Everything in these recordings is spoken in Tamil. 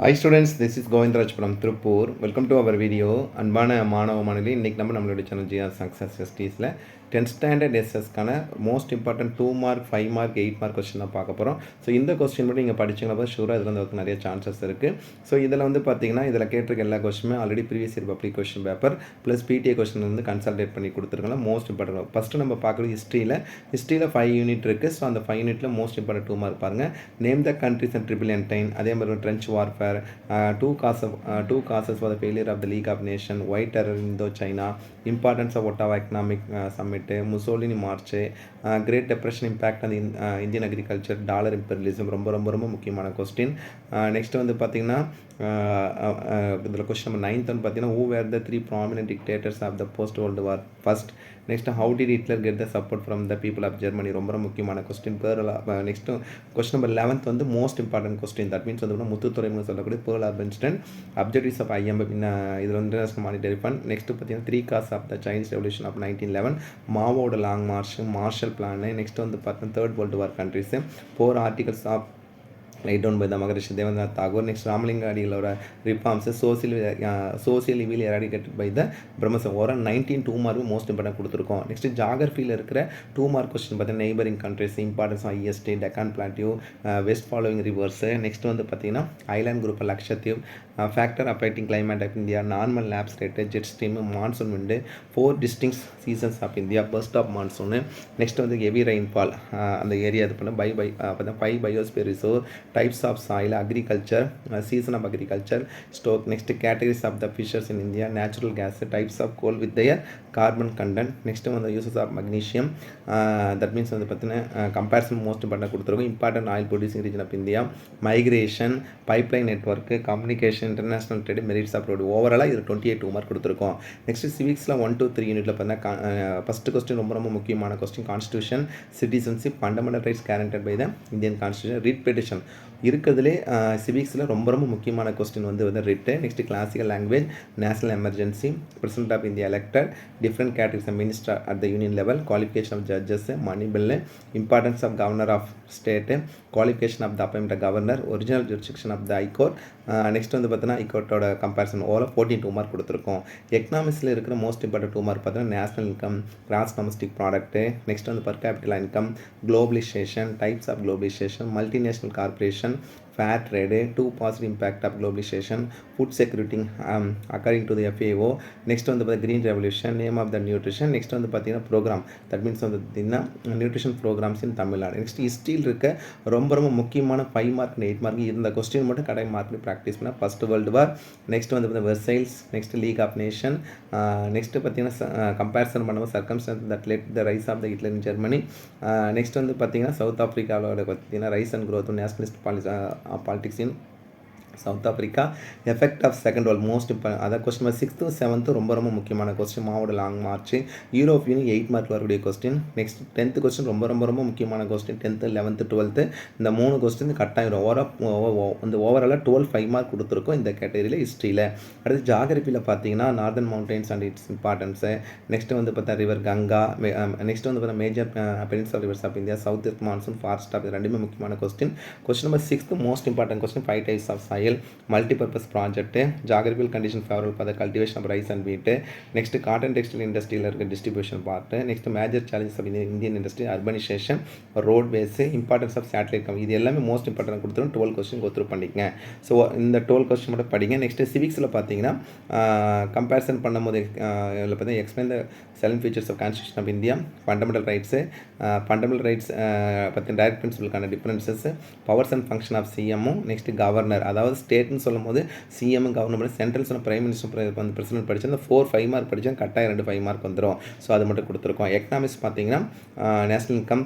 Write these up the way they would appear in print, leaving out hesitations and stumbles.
Hi students, this is Govindraj from Tripur. Welcome to our video. அன்பான மாணவ மாணவி இன்னைக்கு நம்மளோட சேனல் ஜிஆர் சக்ஸஸ் எஸ்டிஸில் 10th ஸ்டாண்டர்ட் எஸ்எஸ்க்கான most important 2 mark 5 mark 8 mark question தான் பார்க்க போகிறோம். ஸோ இந்த கொஸ்டின் மட்டும் நீங்கள் படிச்சிங்கன்னா ஷூராக இதில் வந்து நிறைய சான்சஸ் இருக்குது. ஸோ இதில் வந்து பார்த்தீங்கன்னா இதில் கேட்டிருக்க எல்லா கொஸ்டினுமே already previous year public question paper plus PTA question வந்து கன்சல்டேட் பண்ணி கொடுத்துருக்காங்க. மோஸ்ட் இம்பார்ட்டன்ட் ஃபஸ்ட்டு நம்ம பார்க்குறது ஹிஸ்ட்ரியில் 5 யூனிட் இருக்குது. ஸோ அந்த 5 யூனிட்டில் மோஸ்ட் இம்பார்ட்டன்ட் 2 மார்க் பாருங்கள். Name the countries and triple entente, அதே மாதிரி trench warfare, two causes for the failure of the League of Nations, White Terror in Indochina, importance of Ottawa Economic Summit, Mussolini March, Great Depression impact on the Indian agriculture, dollar imperialism. ரொம்ப முக்கியமான கொஸ்டின். நெக்ஸ்ட் வந்து பார்த்தீங்கன்னா இதில் கொஸ்டின் நம்பர் 9th வந்து பார்த்தீங்கன்னா who were the 3 prominent dictators of the post world war first. Next how did Hitler get the support from the people of Germany. ரொம்ப முக்கியமான question. Next question number 11th வந்து most important question. That means வந்து முத்துத்துறைன்னு சொல்லக்கூடிய pearl of instant objectives of IMF இதில் வந்து இன்டர்நேஷனல் மானிட்டரி ஃபண்ட். நெக்ஸ்ட் பார்த்தீங்கன்னா 3 cos of the Chinese revolution of 1911, மாவோட Long March, marshal plan. Next வந்து பார்த்தீங்கன்னா third world war countries, 4 articles of light down by the Maharishi Debendranath Tagore. Next Ramalinga அடிகளோட reforms, social இவில் eradicated by the பிரம்மசம். Overall 19 2 mark most important கொடுத்துருக்கோம். நெக்ஸ்ட் ஜாகிரஃபியில் இருக்கிற 2 மார்க் கொஸ்டின் பார்த்தீங்கன்னா neighbouring countries, importance of IST, Deccan plateau, west following rivers. Next வந்து பார்த்தீங்கன்னா island group Lakshadweep, factor affecting climate of India, normal lapse rate, jet stream, monsoon wind, 4 distinct seasons of India, burst of monsoon. Next வந்து ஹெவி ரெயின்ஃபால் அந்த ஏரியா இது பண்ண பார்த்தா 5 biosphere resource, types of soil, agriculture, season of agriculture, stock. Next categories of the fishers in India, natural gas, types of coal with their carbon content. Next one the uses of magnesium, that means வந்து பார்த்தீங்கன்னா comparison most important கொடுத்துருக்கோம். important oil producing region of India, migration, pipeline network, communication, international trade, merits of road. ஓவராலாக இது 28 2 மார்க் கொடுத்துருக்கோம். நெக்ஸ்ட் சிவிக்ஸில் 1 to 3 யூனிட்டில் பார்த்தீங்கன்னா ஃபஸ்ட்டு கொஸ்டின் ரொம்ப முக்கியமான question. Constitution, citizenship, fundamental rights guaranteed by the Indian constitution, writ petition இருக்கிறதுலே சிவிக்ஸில் ரொம்ப முக்கியமான கொஸ்டின் வந்து writ. Next classical language, national emergency, president of India elected, different categories of minister at the union level, qualification of judges, money bill, importance of governor of state, qualification of the appointment governor, original jurisdiction of the high court. Next வந்து பார்த்தீங்கன்னா ஹைகோர்ட்டோட கம்பேரிசன் ஓவரால் 14 2 மார்க் கொடுத்துருக்கோம். எக்கனாமிக்ஸில் இருக்கிற மோஸ்ட் இம்பார்ட்டன்ட் 2 மார்க் பார்த்தீங்கன்னா national income, gross domestic product. Next வந்து per capital income, globalisation, types of globalisation, multinational corporation, fair trade, 2 positive impact of globalization, food security according to the FAO. next வந்து பார்த்தா green revolution, name of the nutrition. next வந்து பார்த்தீங்கன்னா program, that means வந்து பார்த்தீங்கன்னா nutrition programs in Tamil Nadu. Next ஹிஸ்ட்ரியில் இருக்க ரொம்ப முக்கியமான 5 மார்க் 8 மார்க் இந்த கொஸ்டின் மட்டும் கடை மார்க் ப்ராக்டிஸ் பண்ணால் ஃபர்ஸ்ட் வேர்ல்டு வார். நெக்ஸ்ட் வந்து பார்த்தீங்கன்னா Versailles, next League of Nation. Next பார்த்தீங்கன்னா கம்பேரிசன் பண்ணும்போது circumstances that led the rise of the Hitler in Germany. Next வந்து பார்த்தீங்கன்னா சவுத் ஆஃப்ரிக்காவோட பார்த்தீங்கன்னா rise and growth, nationalist politics in South Africa, effect of Second World most important. அதாவது கொஸ்டின் 6th 7th ரொம்ப முக்கியமான கொஸ்டின். மாவோட Long March, Europe Union 8 mark வரக்கூடிய கொஸ்டின். நெக்ஸ்ட் 10th கொஸ்டின் ரொம்ப முக்கியமான கொஸ்டின். 10th 11th 12th இந்த 3 கொஸ்டின் கட்டாயம் இந்த ஓவராலாக 12 5 மார்க் கொடுத்துருக்கோம் இந்த கேட்டகரியில் ஹிஸ்ட்ரியில். அடுத்து ஜாகிரபியில் பார்த்தீங்கன்னா northern mountains and its importance. Next வந்து பார்த்தா ரிவர் கங்கா. நெக்ஸ்ட் வந்து பார்த்தா major peninsular rivers of India, south west monsoon, forest of, ரெண்டுமே முக்கியமான question. Question number 6th most important question, 5 types of soil, multi-purpose project, geographical condition favorable for the cultivation of rice and wheat. next cotton textile industry distribution part. next major challenges of Indian industry, urbanization, roadways, importance of satellite company. இது எல்லாமே மோஸ்ட் இம்பார்ட்டன்ட் கொடுத்துரும். 12 கொஸ்டின் கோத்ரூ பண்ணிக்கங்க. ஸோ இந்த 12 கொஸ்டின் மட்டும் படிங்க. நெக்ஸ்ட் சிவிக்ஸில் பார்த்தீங்கன்னா கம்பேரிசன் பண்ணும்போது இதில் பார்த்தீங்கன்னா explain the salient features of constitution of India, fundamental rights, fundamental rights பற்றி டைரக்ட் பிரின்சிபலுக்கான differences, powers and function of சிஎம்மும், நெக்ஸ்ட் கவர்னர் அதாவது ஸ்டேட்னு சொல்லும் போது சிஎம் கவர்னர் பண்ணி, சென்ட்ரல் சொன்ன பிரைம் மினிஸ்டர் வந்து பிரசிடென்ட் படிச்சு அந்த 4 5 மார்க் படித்தா கட்டாயம் 2 5 மார்க் வந்துடும். ஸோ அது மட்டும் கொடுத்துருக்கோம். எக்கனாமிக்ஸ் பார்த்தீங்கன்னா national income,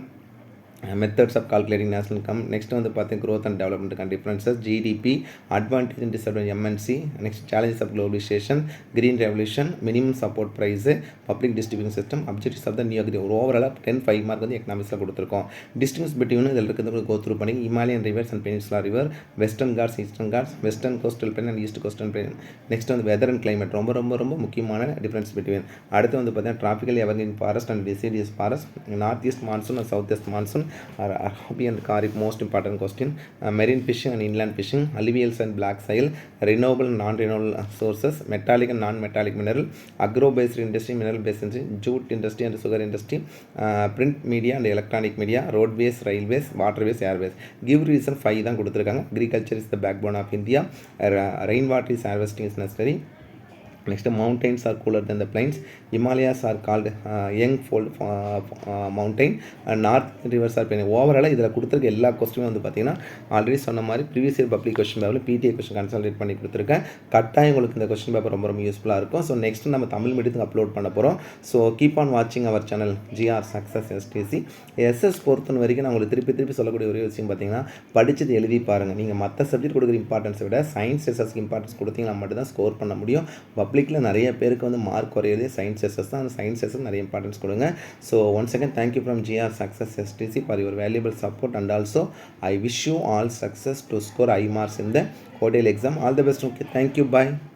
methods of calculating national income. Next வந்து பார்த்தீங்கன்னா growth and development differences, GDP, advantage and disadvantage MNC. Next challenges of globalisation, green revolution, minimum support price, public distribution system, objectives of the new agri. ஒரு ஓவராலாக 10 5 மார்க் வந்து எக்கனாமிக்ஸில் கொடுத்துருக்கோம். டிஸ்டன்ஸ் பிட்வீன் இதில் இருக்கிறது கோத்ரூ பண்ணி, Himalayan rivers and peninsula river, western Ghats, eastern Ghats, western coastal plain and east coastal plain. Next வந்து வெதர் அண்ட் கிளைமேட் ரொம்ப முக்கியமான டிஃபரன்ஸ் பிட்வீன். அடுத்து வந்து பார்த்தீங்கன்னா tropical evergreen forest and deciduous forest, north east monsoon and south west monsoon, Arabian Kharif, most important question. Marine fishing and inland fishing, alluvials and black soil, renewable and non-renewable sources, metallic and non-metallic mineral, agro-based industry, mineral-based industry, jute industry and sugar industry, print media and electronic media, roadways, railways, waterways, airways. Give reason 5 தான் கொடுத்துருக்காங்க. Agriculture is the backbone of India. Rainwater is harvesting is necessary. Next, mountains are cooler than the plains. Himalayas are called young fold mountain. North rivers are பெரிய ஓவராலாக இதில் கொடுத்துருக்க எல்லா கொஸ்டினும் வந்து பார்த்தீங்கன்னா ஆல்ரெடி சொன்ன மாதிரி ப்ரீவியஸ் இயர் பப்ளிக் கொஸ்டின் பேப்பரில் பிடிஏ கொஸ்டின் கன்சல்டேட் பண்ணி கொடுத்துருக்கேன். கட்டாயம் உங்களுக்கு இந்த கொஸ்டின் பேப்பர் ரொம்ப ரொம்ப யூஸ்ஃபுல்லாக இருக்கும். ஸோ நெக்ஸ்ட் நம்ம தமிழ் மீடியத்துக்கு அப்லோட் பண்ண போகிறோம். ஸோ கீப் ஆன் வாட்சிங் our channel GR success STC. SS பொறுத்த வரைக்கும் நான் உங்களுக்கு திருப்பி சொல்லக்கூடிய ஒரே விஷயம் பார்த்தீங்கன்னா படித்தது எழுதி பாருங்கள். நீங்கள் மற்ற சப்ஜெக்ட் கொடுக்குற இம்பார்ட்டன்ஸை விட சயின்ஸ் எஸ்எஸ்க்கு இம்பார்ட்டன்ஸ் கொடுத்தீங்கன்னா மட்டும்தான் ஸ்கோர் பண்ண முடியும். பப்ளிக்கில் நிறைய பேருக்கு வந்து மார்க் குறையிறது சயின்ஸ் எஸ்எஸ் தான். அந்த சயின்ஸ் எஸ்எஸ் நிறைய இம்பார்ட்டன்ஸ் கொடுங்க. So once again thank you from GR success STC for your valuable support and also I wish you all success to score high marks in the ODL exam. All the best. Okay, thank you. Bye.